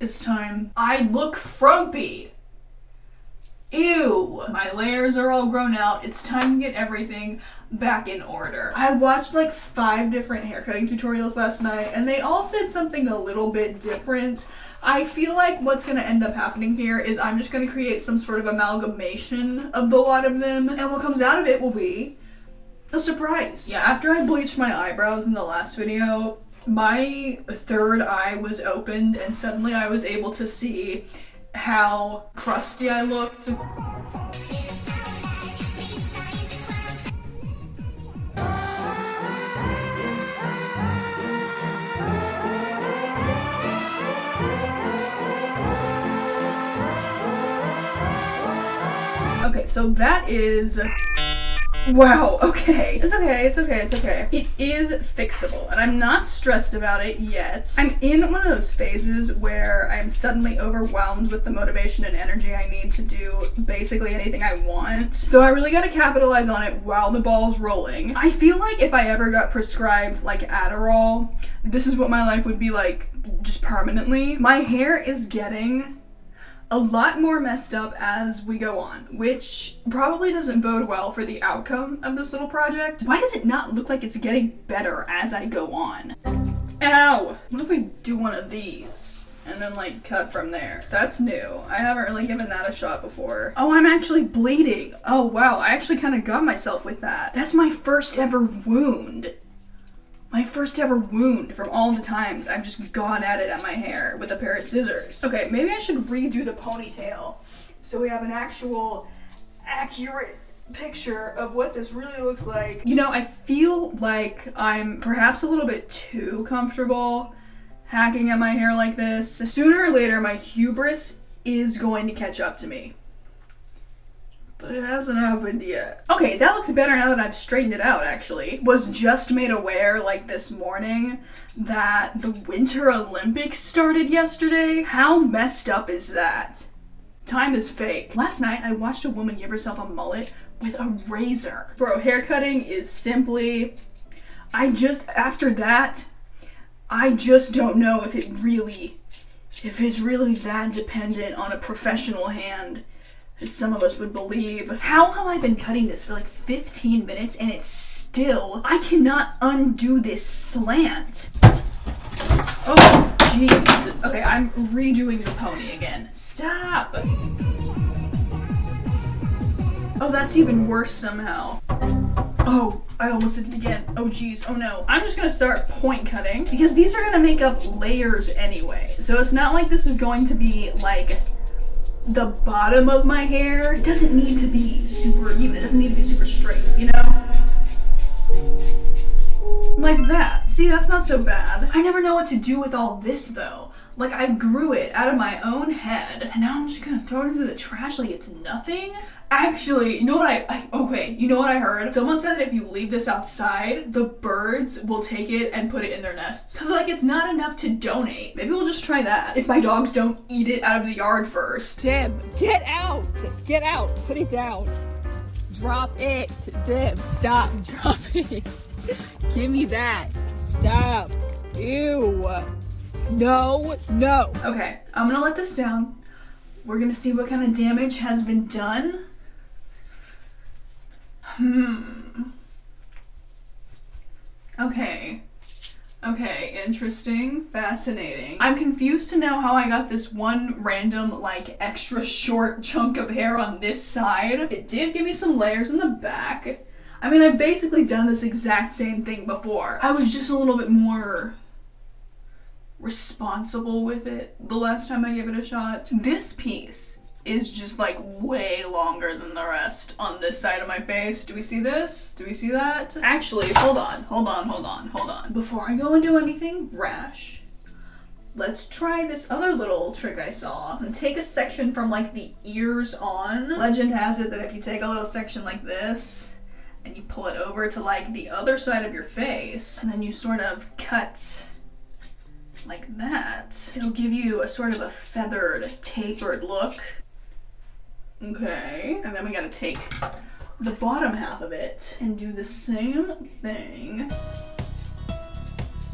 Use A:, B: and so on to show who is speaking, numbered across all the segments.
A: this time. I look frumpy. Ew. My layers are all grown out. It's time to get everything back in order. I watched like 5 different haircutting tutorials last night and they all said something a little bit different. I feel like what's going to end up happening here is I'm just going to create some sort of amalgamation of the lot of them, and what comes out of it will be a surprise. Yeah, after I bleached my eyebrows in the last video, my third eye was opened and suddenly I was able to see how crusty I looked. Okay, so that is... Wow, okay. It's okay, it's okay, it's okay. It is fixable, and I'm not stressed about it yet. I'm in one of those phases where I'm suddenly overwhelmed with the motivation and energy I need to do basically anything I want. So I really gotta capitalize on it while the ball's rolling. I feel like if I ever got prescribed like Adderall, this is what my life would be like just permanently. My hair is getting a lot more messed up as we go on, which probably doesn't bode well for the outcome of this little project. Why does it not look like it's getting better as I go on? Ow! What if we do one of these and then like cut from there? That's new. I haven't really given that a shot before. Oh, I'm actually bleeding. Oh wow, I actually kind of got myself with that. That's my first ever wound. My first ever wound from all the times I've just gone at it at my hair with a pair of scissors. Okay, maybe I should redo the ponytail so we have an actual accurate picture of what this really looks like. You know, I feel like I'm perhaps a little bit too comfortable hacking at my hair like this. Sooner or later, my hubris is going to catch up to me. But it hasn't happened yet. Okay, that looks better now that I've straightened it out, actually. Was just made aware, like this morning, that the Winter Olympics started yesterday. How messed up is that? Time is fake. Last night, I watched a woman give herself a mullet with a razor. Bro, haircutting is simply... after that, I just don't know if it's really that dependent on a professional hand as some of us would believe. How have I been cutting this for like 15 minutes and it's still... I cannot undo this slant. Oh, jeez. Okay, I'm redoing the pony again. Stop. Oh, that's even worse somehow. Oh, I almost did it again. Oh geez, oh no. I'm just gonna start point cutting because these are gonna make up layers anyway. So it's not like this is going to be like the bottom of my hair. It doesn't need to be super even. It doesn't need to be super straight, you know? Like that. See, that's not so bad. I never know what to do with all this though. Like I grew it out of my own head and now I'm just gonna throw it into the trash like it's nothing? Actually, you know what you know what I heard? Someone said that if you leave this outside, the birds will take it and put it in their nests. Cause like it's not enough to donate. Maybe we'll just try that. If my dogs don't eat it out of the yard first.
B: Zib, get out! Get out! Put it down! Drop it! Zib, stop! Drop it! Give me that! Stop! Ew! No! No!
A: Okay, I'm gonna let this down. We're gonna see what kind of damage has been done. Okay, interesting, fascinating. I'm confused to know how I got this one random, like, extra short chunk of hair on this side. It did give me some layers in the back. I mean, I've basically done this exact same thing before. I was just a little bit more responsible with it the last time I gave it a shot. This piece is just like way longer than the rest on this side of my face. Do we see this? Do we see that? Actually, hold on. Before I go and do anything rash, let's try this other little trick I saw and take a section from like the ears on. Legend has it that if you take a little section like this and you pull it over to like the other side of your face and then you sort of cut like that, it'll give you a sort of a feathered, tapered look. Okay, and then we gotta take the bottom half of it and do the same thing.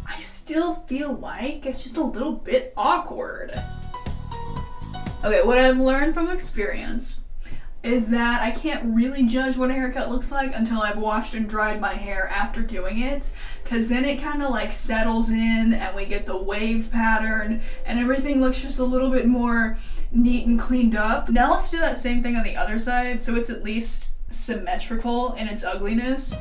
A: I still feel like it's just a little bit awkward. Okay, what I've learned from experience is that I can't really judge what a haircut looks like until I've washed and dried my hair after doing it, because then it kind of like settles in and we get the wave pattern and everything looks just a little bit more neat and cleaned up. Now let's do that same thing on the other side so it's at least symmetrical in its ugliness.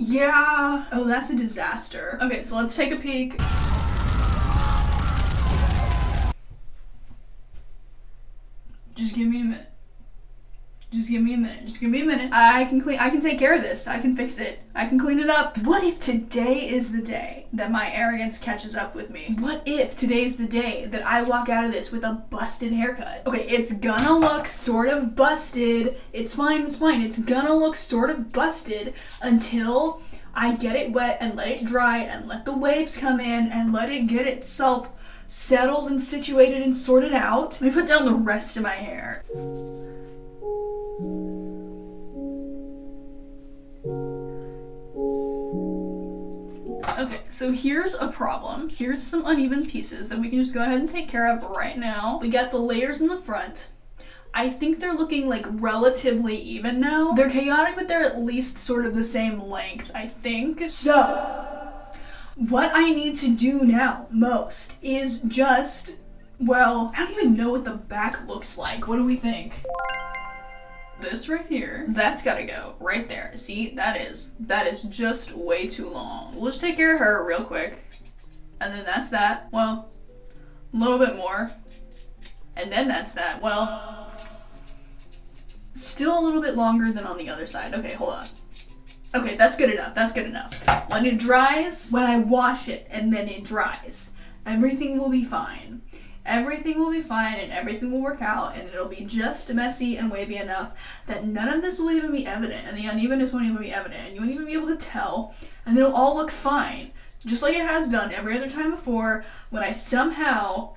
A: Yeah. Oh, that's a disaster. Okay, so let's take a peek. Just give me a minute. Just give me a minute. Just give me a minute. I can take care of this. I can fix it. I can clean it up. What if today is the day that my arrogance catches up with me? What if today's the day that I walk out of this with a busted haircut? Okay, it's gonna look sort of busted. It's fine, it's fine. It's gonna look sort of busted until I get it wet and let it dry and let the waves come in and let it get itself settled and situated and sorted out. Let me put down the rest of my hair. Okay, so here's a problem. Here's some uneven pieces that we can just go ahead and take care of right now. We got the layers in the front. I think they're looking like relatively even now. They're chaotic, but they're at least sort of the same length, I think. So, what I need to do now most is just, well, I don't even know what the back looks like. What do we think? This right here, that's gotta go right there. See, that is just way too long. We'll just take care of her real quick. And then that's that. Well, a little bit more. And then that's that. Well, still a little bit longer than on the other side. Okay, hold on. Okay, that's good enough. That's good enough. When it dries, when I wash it and then it dries, everything will be fine. Everything will be fine and everything will work out and it'll be just messy and wavy enough that none of this will even be evident and the unevenness won't even be evident and you won't even be able to tell and it'll all look fine. Just like it has done every other time before when I somehow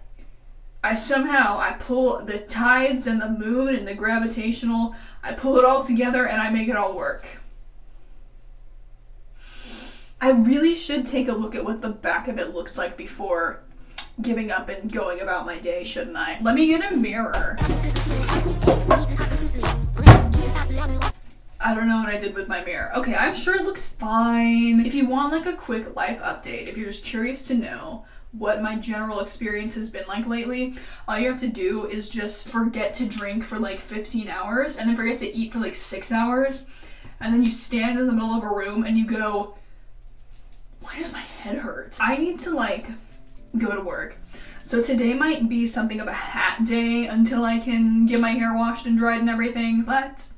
A: pull the tides and the moon and the gravitational, I pull it all together and I make it all work. I really should take a look at what the back of it looks like before giving up and going about my day, shouldn't I? Let me get a mirror. I don't know what I did with my mirror. Okay, I'm sure it looks fine. If you want like a quick life update, if you're just curious to know what my general experience has been like lately, all you have to do is just forget to drink for like 15 hours and then forget to eat for like 6 hours. And then you stand in the middle of a room and you go, why does my head hurt? I need to like go to work. So today might be something of a hat day until I can get my hair washed and dried and everything, but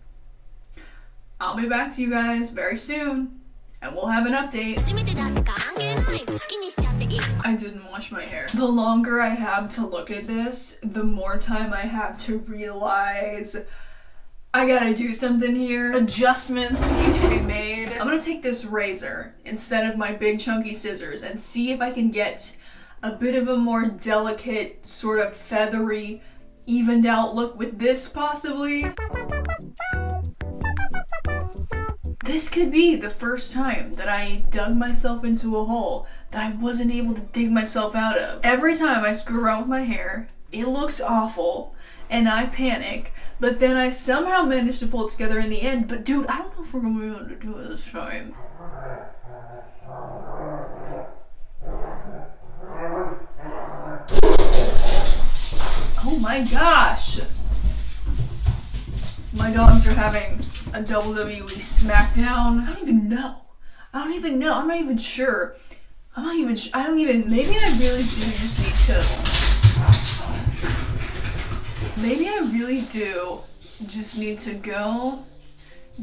A: I'll be back to you guys very soon and we'll have an update. I didn't wash my hair. The longer I have to look at this, the more time I have to realize I gotta do something here. Adjustments need to be made. I'm gonna take this razor instead of my big chunky scissors and see if I can get a bit of a more delicate, sort of feathery, evened out look with this possibly. This could be the first time that I dug myself into a hole that I wasn't able to dig myself out of. Every time I screw around with my hair, it looks awful and I panic, but then I somehow manage to pull it together in the end. But dude, I don't know if we're gonna be able to do it this time. Oh my gosh! My dogs are having a WWE SmackDown. I don't even know. I'm not even sure. Maybe I really do just need to. Maybe I really do just need to go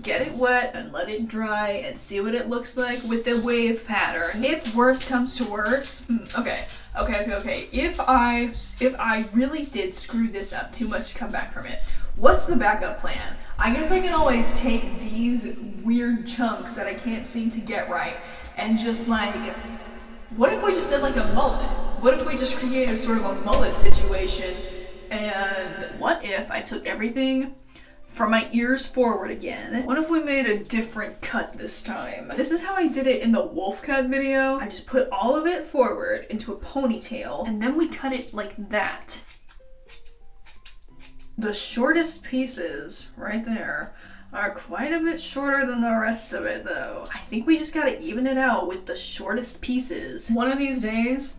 A: get it wet and let it dry and see what it looks like with the wave pattern. If worse comes to worse, okay. If I really did screw this up too much to come back from it, what's the backup plan? I guess I can always take these weird chunks that I can't seem to get right and just like, what if we just did like a mullet? What if we just created sort of a mullet situation? And what if I took everything from my ears forward again. What if we made a different cut this time? This is how I did it in the wolf cut video. I just put all of it forward into a ponytail, and then we cut it like that. The shortest pieces right there are quite a bit shorter than the rest of it though. I think we just gotta even it out with the shortest pieces. One of these days,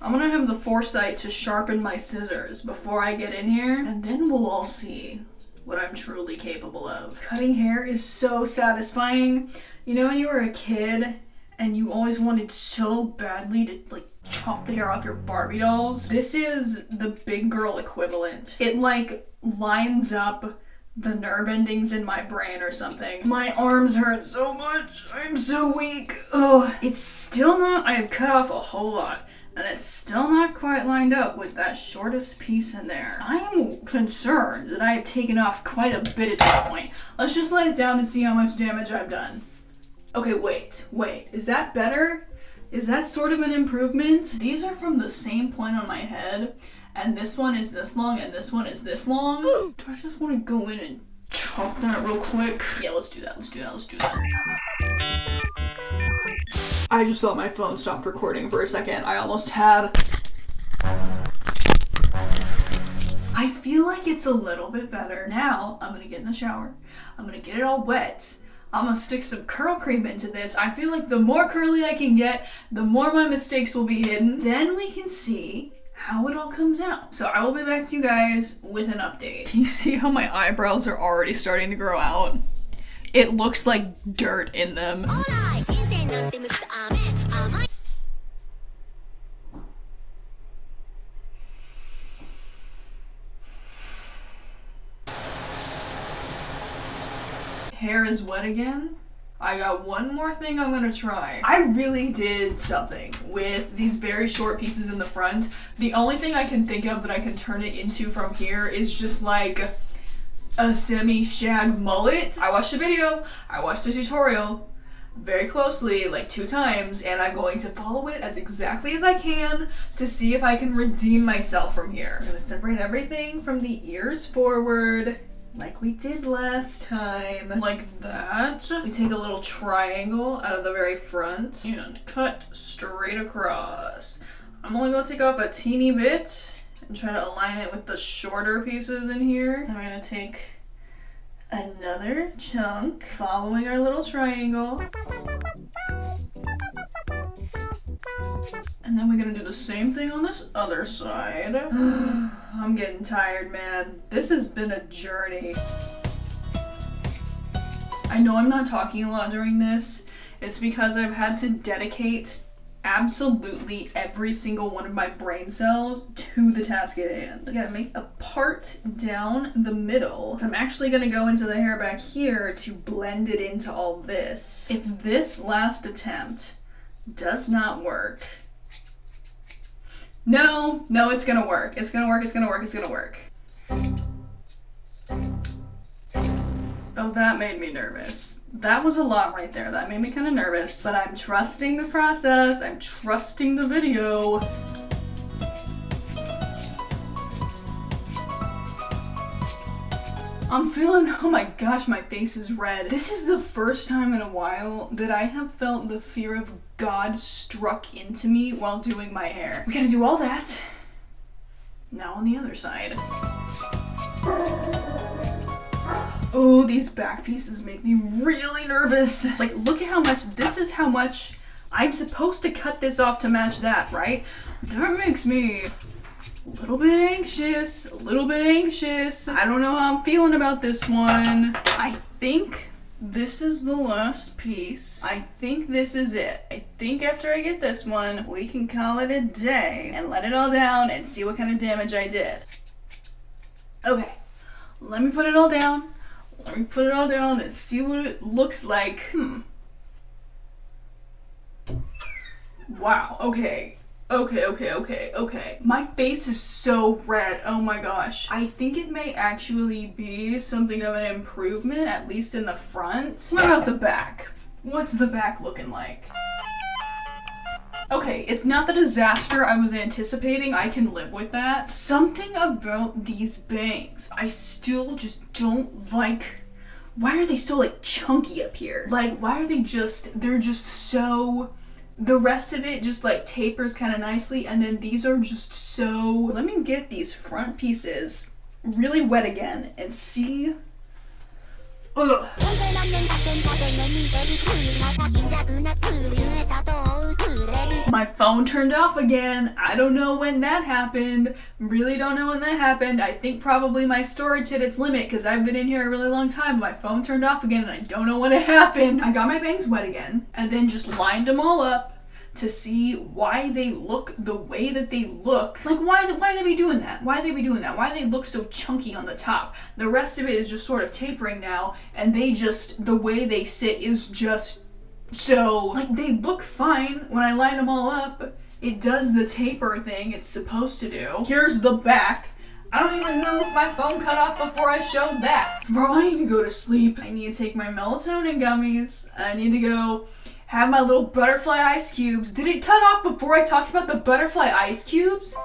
A: I'm gonna have the foresight to sharpen my scissors before I get in here, and then we'll all see what I'm truly capable of. Cutting hair is so satisfying. You know when you were a kid and you always wanted so badly to like chop the hair off your Barbie dolls? This is the big girl equivalent. It like lines up the nerve endings in my brain or something. My arms hurt so much. I'm so weak. Oh, it's still not, I have cut off a whole lot. And it's still not quite lined up with that shortest piece in there. I am concerned that I have taken off quite a bit at this point. Let's just let it down and see how much damage I've done. Okay, wait. Is that better? Is that sort of an improvement? These are from the same point on my head, and this one is this long, and this one is this long. Do I just want to go in and chop that real quick? Yeah, let's do that. I just thought my phone stopped recording for a second. I almost had... I feel like it's a little bit better. Now, I'm gonna get in the shower. I'm gonna get it all wet. I'm gonna stick some curl cream into this. I feel like the more curly I can get, the more my mistakes will be hidden. Then we can see how it all comes out. So I will be back to you guys with an update. Can you see how my eyebrows are already starting to grow out? It looks like dirt in them. Hair is wet again. I got one more thing I'm gonna try. I really did something with these very short pieces in the front. The only thing I can think of that I can turn it into from here is just like a semi-shag mullet. I watched a video, I watched a tutorial very closely, like 2 times, and I'm going to follow it as exactly as I can to see if I can redeem myself from here. I'm gonna separate everything from the ears forward, like we did last time, like that. We take a little triangle out of the very front and cut straight across. I'm only gonna take off a teeny bit and try to align it with the shorter pieces in here. Then we're gonna take another chunk, following our little triangle. And then we're gonna do the same thing on this other side. I'm getting tired, man. This has been a journey. I know I'm not talking a lot during this. It's because I've had to dedicate absolutely every single one of my brain cells to the task at hand. I gotta make a part down the middle. I'm actually gonna go into the hair back here to blend it into all this. If this last attempt does not work, no, it's gonna work. It's gonna work. Oh, that made me nervous. That was a lot right there. That made me kind of nervous, but I'm trusting the process. I'm trusting the video. I'm feeling, oh my gosh, my face is red. This is the first time in a while that I have felt the fear of God struck into me while doing my hair. We gotta do all that. Now on the other side. Oh, these back pieces make me really nervous. Like, look at how much, this is how much I'm supposed to cut this off to match that, right? That makes me a little bit anxious. I don't know how I'm feeling about this one. I think this is the last piece. I think this is it. I think after I get this one, we can call it a day and let it all down and see what kind of damage I did. Okay, let me put it all down. And see what it looks like. Wow, okay. My face is so red, oh my gosh. I think it may actually be something of an improvement, at least in the front. What about the back? What's the back looking like? Okay, it's not the disaster I was anticipating. I can live with that. Something about these bangs, I still just don't like. Why are they so like chunky up here? Like, why are they're just so, the rest of it just like tapers kind of nicely, and then these are just so, let me get these front pieces really wet again and see. Ugh. My phone turned off again. I don't know when that happened. Really don't know when that happened. I think probably my storage hit its limit because I've been in here a really long time. My phone turned off again and I don't know when it happened. I got my bangs wet again and then just lined them all up to see why they look the way that they look. Like, why they be doing that? Why they be doing that? Why they look so chunky on the top? The rest of it is just sort of tapering now, and they just, the way they sit is just so, like, they look fine when I line them all up. It does the taper thing it's supposed to do. Here's the back. I don't even know if my phone cut off before I showed that. Bro, I need to go to sleep. I need to take my melatonin gummies. I need to go have my little butterfly ice cubes. Did it cut off before I talked about the butterfly ice cubes?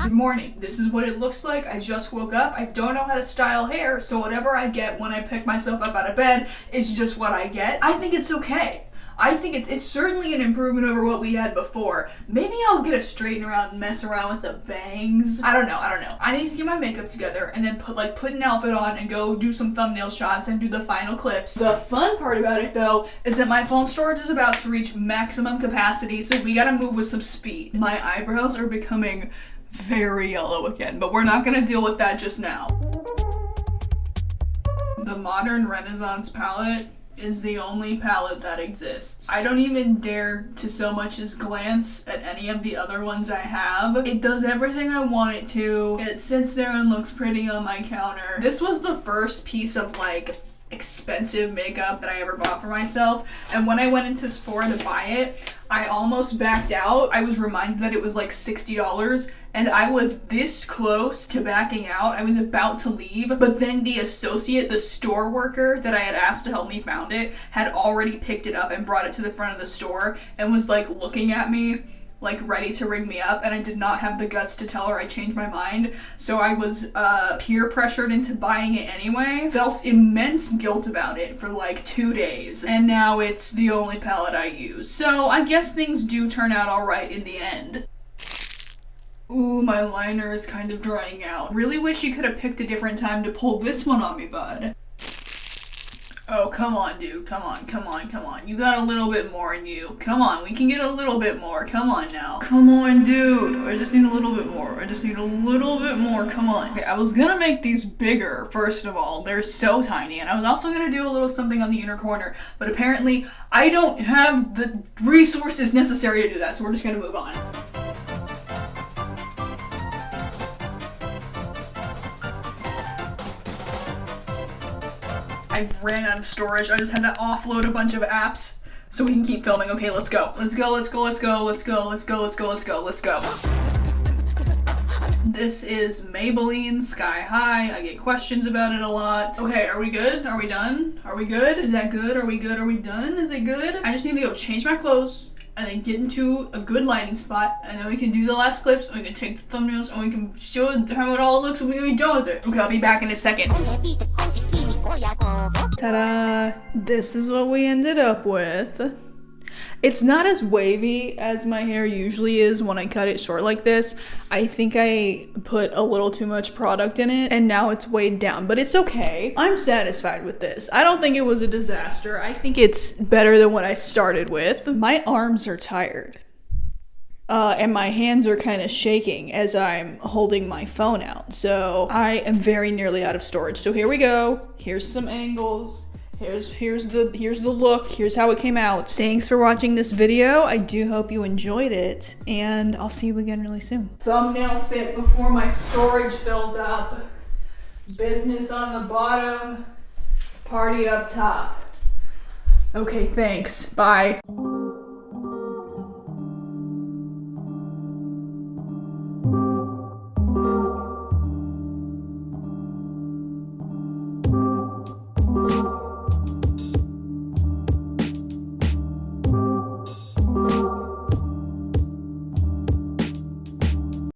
A: Good morning. This is what it looks like. I just woke up. I don't know how to style hair, so whatever I get when I pick myself up out of bed is just what I get. I think it's okay. I think it's certainly an improvement over what we had before. Maybe I'll get a straighten around and mess around with the bangs. I don't know. I need to get my makeup together and then put an outfit on and go do some thumbnail shots and do the final clips. The fun part about it though is that my phone storage is about to reach maximum capacity, so we gotta move with some speed. My eyebrows are becoming very yellow again, but we're not gonna deal with that just now. The Modern Renaissance palette is the only palette that exists. I don't even dare to so much as glance at any of the other ones I have. It does everything I want it to. It sits there and looks pretty on my counter. This was the first piece of like expensive makeup that I ever bought for myself, and when I went into Sephora to buy it, I almost backed out. I was reminded that it was like $60 and I was this close to backing out. I was about to leave, but then the associate, the store worker that I had asked to help me found it, had already picked it up and brought it to the front of the store and was like looking at me like ready to ring me up, and I did not have the guts to tell her I changed my mind, so I was peer pressured into buying it anyway. Felt immense guilt about it for like 2 days, and now it's the only palette I use. So I guess things do turn out alright in the end. Ooh, my liner is kind of drying out. Really wish you could have picked a different time to pull this one on me, bud. Oh, come on, dude. Come on. You got a little bit more in you. Come on, we can get a little bit more. Come on now. Come on, dude. I just need a little bit more. Come on. Okay, I was gonna make these bigger, first of all. They're so tiny. And I was also gonna do a little something on the inner corner. But apparently, I don't have the resources necessary to do that. So we're just gonna move on. I ran out of storage. I just had to offload a bunch of apps so we can keep filming. Okay, let's go. This is Maybelline Sky High. I get questions about it a lot. Okay, are we good? Are we done? Are we good? Is that good? Are we good? Are we done? Is it good? I just need to go change my clothes and then get into a good lighting spot, and then we can do the last clips, and we can take the thumbnails, and we can show how it all looks, and we're gonna be done with it. Okay, I'll be back in a second. Ta-da! This is what we ended up with. It's not as wavy as my hair usually is when I cut it short like this. I think I put a little too much product in it and now it's weighed down, but it's okay. I'm satisfied with this. I don't think it was a disaster. I think it's better than what I started with. My arms are tired. And my hands are kind of shaking as I'm holding my phone out. So I am very nearly out of storage. So here we go. Here's some angles. Here's the look. Here's how it came out. Thanks for watching this video. I do hope you enjoyed it, and I'll see you again really soon. Thumbnail fit before my storage fills up. Business on the bottom, party up top. Okay, thanks. Bye.